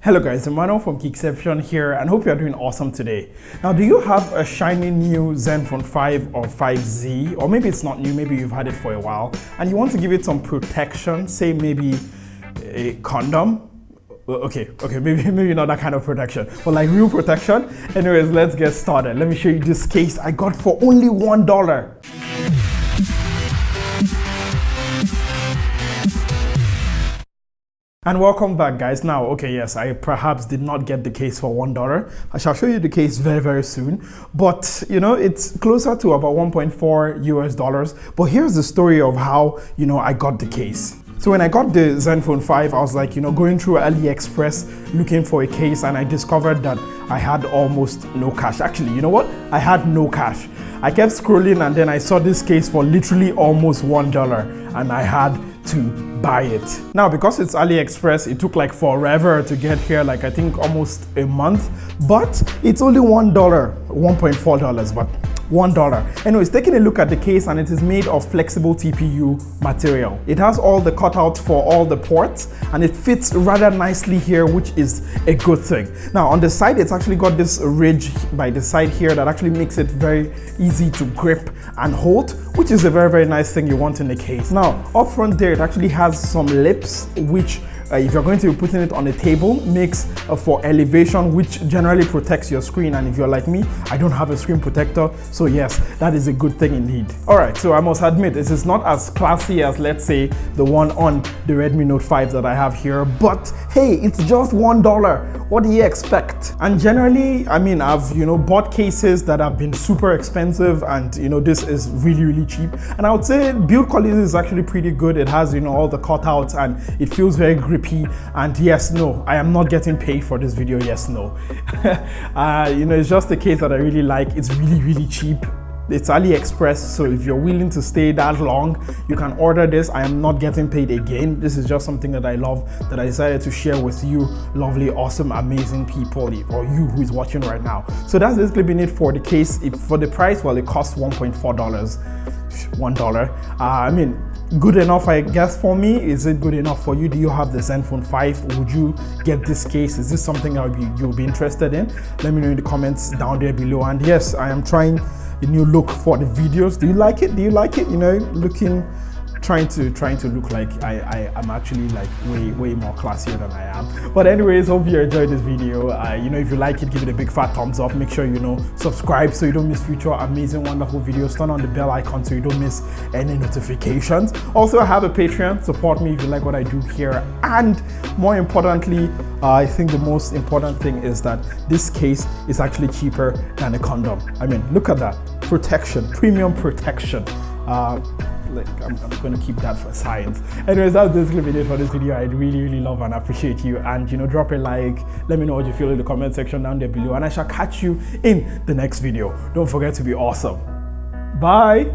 Hello guys, Emmanuel from Geekception here and hope you are doing awesome today. Now, do you have a shiny new Zenfone 5 or 5Z, or maybe it's not new, maybe you've had it for a while, and you want to give it some protection, say maybe a condom? Okay, maybe not that kind of protection, but like real protection? Anyways, let's get started. Let me show you this case I got for only $1. And welcome back, guys. Now, okay, yes, I perhaps did not get the case for $1. I shall show you the case very soon, but you know, it's closer to about 1.4 US dollars. But here's the story of how, you know, I got the case. So when I got the Zenfone 5, I was like, you know, going through AliExpress looking for a case, and I discovered that I had almost no cash. Actually, you know what? I had no cash. I kept scrolling and then I saw this case for literally almost $1 and I had to buy it. Now, because it's AliExpress, it took like forever to get here, like I think almost a month, but it's only $1, $1.4, but $1. Anyways, taking a look at the case, and it is made of flexible TPU material. It has all the cutouts for all the ports and it fits rather nicely here, which is a good thing. Now on the side, it's actually got this ridge by the side here that actually makes it very easy to grip and hold, which is a very nice thing you want in the case. Now up front there, it actually has some lips, which if you're going to be putting it on a table, makes for elevation, which generally protects your screen. And if you're like me, I don't have a screen protector, so yes, that is a good thing indeed. Alright, so I must admit, this is not as classy as, let's say, the one on the Redmi Note 5 that I have here, but hey, it's just $1. What do you expect? And generally, I mean, I've, you know, bought cases that have been super expensive, and you know, this is really cheap. And I would say build quality is actually pretty good. It has, you know, all the cutouts and it feels very grippy. And yes, no, I am not getting paid for this video. Yes, no. You know, it's just a case that I really like. It's really cheap. It's AliExpress, so if you're willing to stay that long, you can order this. I am not getting paid again. This is just something that I love, that I decided to share with you lovely, awesome, amazing people, or you who is watching right now. So that's basically been it for the case. For the price, well, it costs $1.4, $1. I mean, good enough, I guess, for me. Is it good enough for you? Do you have the Zenfone 5? Would you get this case? Is this something you'll be interested in? Let me know in the comments down there below. And yes, I am trying a new look for the videos. Do you like it? Do you like it? You know, trying to look like I am actually like way more classier than I am. But anyways, hope you enjoyed this video. You know, if you like it, give it a big fat thumbs up. Make sure, you know, subscribe so you don't miss future amazing, wonderful videos. Turn on the bell icon so you don't miss any notifications. Also, I have a Patreon. Support me if you like what I do here. And more importantly, I think the most important thing is that this case is actually cheaper than a condom. I mean, look at that. Protection, premium protection. Like, I'm going to keep that for science. Anyways, that's basically it for this video. I really love and appreciate you. And, you know, drop a like. Let me know what you feel in the comment section down there below. And I shall catch you in the next video. Don't forget to be awesome. Bye.